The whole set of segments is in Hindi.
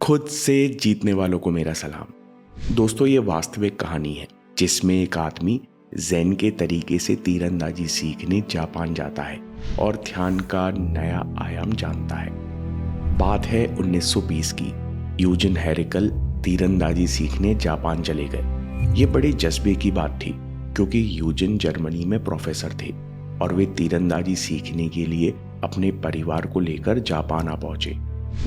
खुद से जीतने वालों को मेरा सलाम। दोस्तों, ये वास्तविक कहानी है जिसमें एक आदमी ज़ेन के तरीके से तीरंदाजी सीखने जापान जाता है और ध्यान का नया आयाम जानता है। बात है 1920 की। यूजिन हेरिकल तीरंदाजी सीखने जापान चले गए। ये बड़े जज्बे की बात थी क्योंकि यूजिन जर्मनी में प्रोफेसर थे और वे तीरंदाजी सीखने के लिए अपने परिवार को लेकर जापान आ पहुंचे।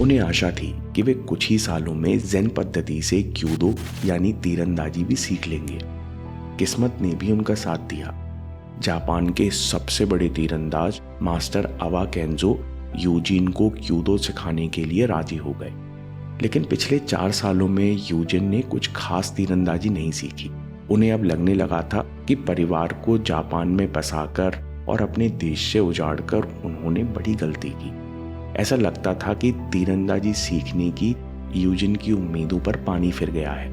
उन्हें आशा थी कि वे कुछ ही सालों में ज़ेन पद्धति से क्यूडो यानी तीरंदाजी भी सीख लेंगे। किस्मत ने भी उनका साथ दिया। जापान के सबसे बड़े तीरंदाज मास्टर आवा केंजो यूजिन को क्यूडो सिखाने के लिए राजी हो गए। लेकिन पिछले 4 सालों में यूजिन ने कुछ खास तीरंदाजी नहीं सीखी। उन्हें अब लगने लगा था कि परिवार को जापान में बसाकर और अपने देश से उजाड़कर उन्होंने बड़ी गलती की। ऐसा लगता था कि तीरंदाजी सीखने की यूजिन की उम्मीदों पर पानी फिर गया है।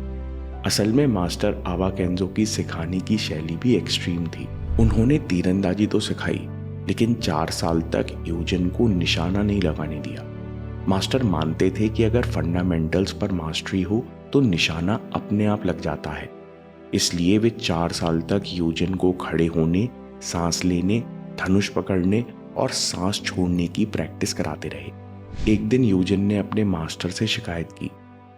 असल में मास्टर आवा केंजो की सिखाने की शैली भी एक्सट्रीम थी। उन्होंने तीरंदाजी तो सिखाई, लेकिन 4 साल तक यूजिन को निशाना नहीं लगाने दिया। मास्टर मानते थे कि अगर फंडामेंटल्स पर मास्टरी हो तो निशाना अपने आप लग जाता है। इसलिए वे 4 साल तक यूजिन को खड़े होने, सांस लेने, धनुष पकड़ने और सांस छोड़ने की प्रैक्टिस कराते रहे। एक दिन यूजिन ने अपने मास्टर से शिकायत की,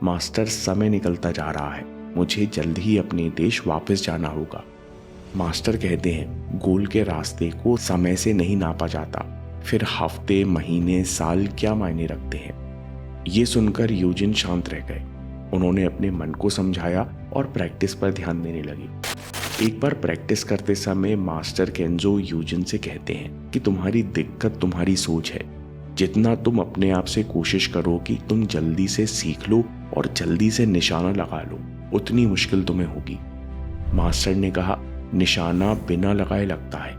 मास्टर, समय निकलता जा रहा है, मुझे जल्द ही अपने देश वापस जाना होगा। मास्टर कहते हैं, गोल के रास्ते को समय से नहीं नापा जाता, फिर हफ्ते, महीने, साल क्या मायने रखते हैं। ये सुनकर यूजिन शांत रह गए। उन्होंने अपने मन को समझाया और प्रैक्टिस पर ध्यान देने लगे। एक बार प्रैक्टिस करते समय मास्टर केंजो यूजिन से कहते हैं कि तुम्हारी दिक्कत तुम्हारी सोच है। जितना तुम अपने आप से कोशिश करो कि तुम जल्दी से सीख लो और जल्दी से निशाना लगा लो, उतनी मुश्किल तुम्हें होगी। मास्टर ने कहा, निशाना बिना लगाए लगता है।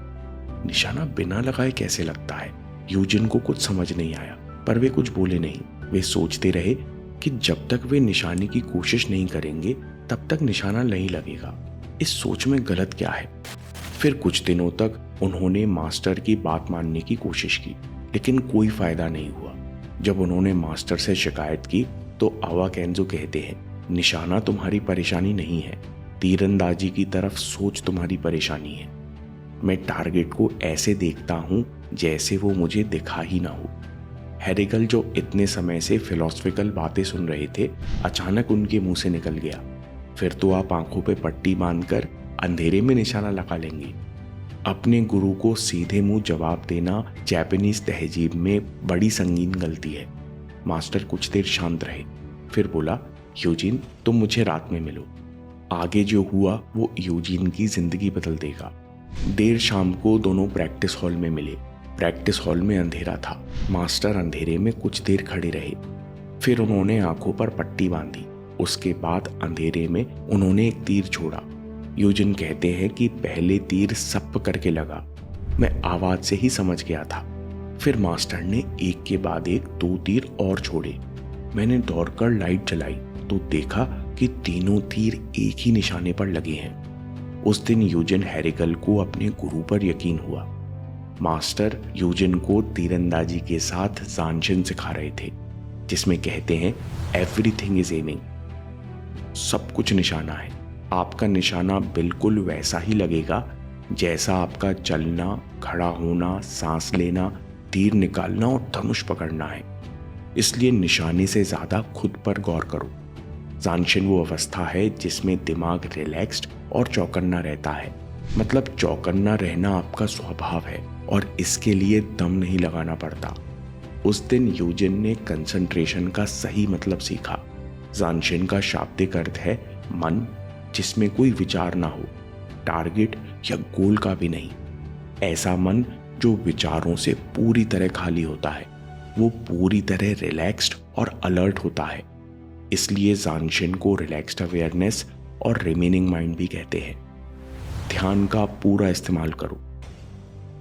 निशाना बिना लगाए कैसे लगता है? यूजिन को कुछ समझ नहीं आया, पर वे कुछ बोले नहीं। वे सोचते रहे कि जब तक वे निशाने की कोशिश नहीं करेंगे तब तक निशाना नहीं लगेगा। इस सोच में गलत क्या है? फिर कुछ दिनों तक उन्होंने मास्टर की बात मानने की कोशिश की, लेकिन कोई फायदा नहीं हुआ। जब उन्होंने मास्टर से शिकायत की तो आवा केंजो कहते हैं, निशाना तुम्हारी परेशानी नहीं है, तीरंदाजी की तरफ सोच तुम्हारी परेशानी है। मैं टारगेट को ऐसे देखता हूं जैसे वो मुझे दिखा ही ना हो। हेरिकल, जो इतने समय से फिलोसफिकल बातें सुन रहे थे, अचानक उनके मुंह से निकल गया, फिर तो आप आंखों पे पट्टी बांधकर अंधेरे में निशाना लगा लेंगे। अपने गुरु को सीधे मुंह जवाब देना जापानीज तहजीब में बड़ी संगीन गलती है। मास्टर कुछ देर शांत रहे, फिर बोला, यूजिन, तुम मुझे रात में मिलो। आगे जो हुआ वो यूजिन की जिंदगी बदल देगा। देर शाम को दोनों प्रैक्टिस हॉल में मिले। प्रैक्टिस हॉल में अंधेरा था। मास्टर अंधेरे में कुछ देर खड़े रहे, फिर उन्होंने आंखों पर पट्टी बांधी। उसके बाद अंधेरे में उन्होंने एक तीर छोड़ा। यूजिन कहते हैं कि पहले तीर सप करके लगा, मैं आवाज से ही समझ गया था। फिर मास्टर ने एक के बाद एक 2 तीर और छोड़े। मैंने दौड़कर लाइट जलाई तो देखा कि तीनों तीर एक ही निशाने पर लगे हैं। उस दिन यूजिन हेरिकल को अपने गुरु पर यकीन हुआ। मास्टर यूजिन को तीरंदाजी के साथ ज़ानशिन सिखा रहे थे, जिसमें कहते हैं, एवरीथिंग इज एमिंग, सब कुछ निशाना है। आपका निशाना बिल्कुल वैसा ही लगेगा जैसा आपका चलना, खड़ा होना, सांस लेना, तीर निकालना और धनुष पकड़ना है। इसलिए निशाने से ज्यादा खुद पर गौर करो। ज़ानशिन वो अवस्था है जिसमें दिमाग रिलैक्स्ड और चौकन्ना रहता है। मतलब चौकन्ना रहना आपका स्वभाव है और इसके लिए दम नहीं लगाना पड़ता। उस दिन यूजिन ने कंसंट्रेशन का सही मतलब सीखा। ज़ानशिन का शाब्दिक अर्थ है मन, जिसमें कोई विचार ना हो, टारगेट या गोल का भी नहीं। ऐसा मन जो विचारों से पूरी तरह खाली होता है, वो पूरी तरह रिलैक्स्ड और अलर्ट होता है। इसलिए ज़ानशिन को रिलैक्स्ड अवेयरनेस और रिमेनिंग माइंड भी कहते हैं। ध्यान का पूरा इस्तेमाल करो।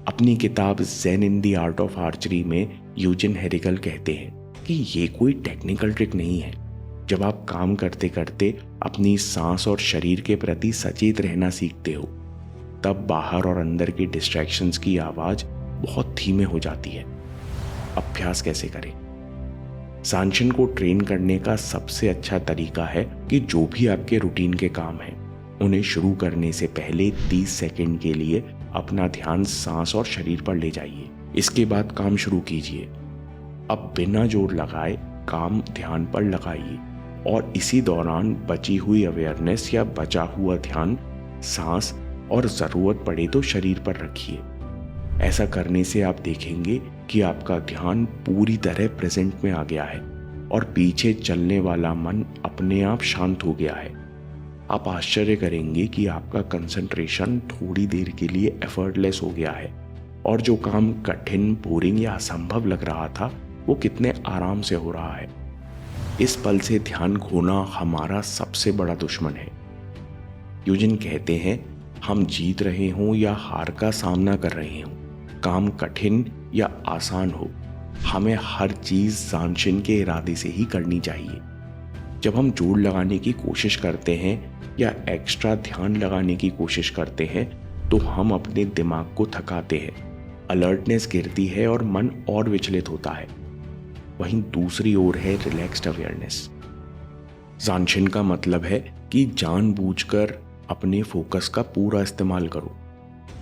अपनी किताब Zen in the art of archery में यूजिन हेरिकल कहते हैं कि ये कोई टेक्निकल ट्रिक नहीं है। जब आप काम करते करते अपनी सांस और शरीर के प्रति सचेत रहना सीखते हो, तब बाहर और अंदर के डिस्ट्रैक्शंस की आवाज बहुत धीमे हो जाती है। अभ्यास कैसे करें? सांशन को ट्रेन करने का सबसे अच्छा तरीका है कि जो भी आपके रूटीन के काम हैं उन्हें शुरू करने से पहले 30 सेकंड के लिए अपना ध्यान सांस और शरीर पर ले जाइए। इसके बाद काम शुरू कीजिए। अब बिना जोर लगाए काम ध्यान पर लगाइए और इसी दौरान बची हुई अवेयरनेस या बचा हुआ ध्यान सांस और ज़रूरत पड़े तो शरीर पर रखिए। ऐसा करने से आप देखेंगे कि आपका ध्यान पूरी तरह प्रेजेंट में आ गया है और पीछे चलने वाला मन अपने आप शांत हो गया है। आप आश्चर्य करेंगे कि आपका कंसंट्रेशन थोड़ी देर के लिए एफर्टलेस हो गया है और जो काम कठिन, बोरिंग या असंभव लग रहा था वो कितने आराम से हो रहा है। इस पल से ध्यान खोना हमारा सबसे बड़ा दुश्मन है। यूजिन कहते हैं, हम जीत रहे हों या हार का सामना कर रहे हों, काम कठिन या आसान हो, हमें हर चीज सांशन के इरादे से ही करनी चाहिए। जब हम जोर लगाने की कोशिश करते हैं या एक्स्ट्रा ध्यान लगाने की कोशिश करते हैं तो हम अपने दिमाग को थकाते हैं, अलर्टनेस गिरती है और मन और विचलित होता है। वहीं दूसरी ओर है रिलैक्स्ड अवेयरनेस। सांशन का मतलब है कि जानबूझकर अपने फोकस का पूरा इस्तेमाल करो।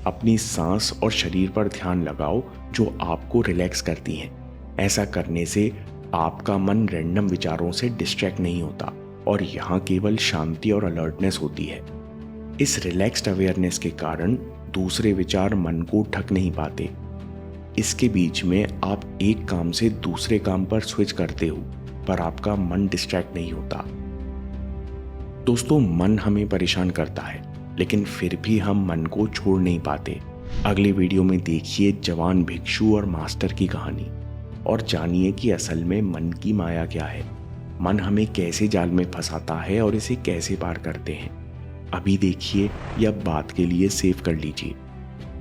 अपनी सांस और शरीर पर ध्यान लगाओ जो आपको रिलैक्स करती हैं। ऐसा करने से आपका मन रैंडम विचारों से डिस्ट्रैक्ट नहीं होता और यहाँ केवल शांति और अलर्टनेस होती है। इस रिलैक्स्ड अवेयरनेस के कारण दूसरे विचार मन को ढक नहीं पाते। इसके बीच में आप एक काम से दूसरे काम पर स्विच करते हो पर आपका मन डिस्ट्रैक्ट नहीं होता। दोस्तों, मन हमें परेशान करता है लेकिन फिर भी हम मन को छोड़ नहीं पाते। अगले वीडियो में देखिए जवान भिक्षु और मास्टर की कहानी और जानिए कि असल में मन की माया क्या है, मन हमें कैसे जाल में फंसाता है और इसे कैसे पार करते हैं। अभी देखिए या बात के लिए सेव कर लीजिए,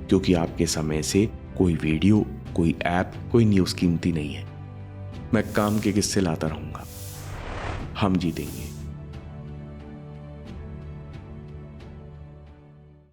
क्योंकि आपके समय से कोई वीडियो, कोई ऐप, कोई न्यूज़ कीमती नहीं है। मैं काम के किस्से लाता रहूँगा। हम जीतेंगे।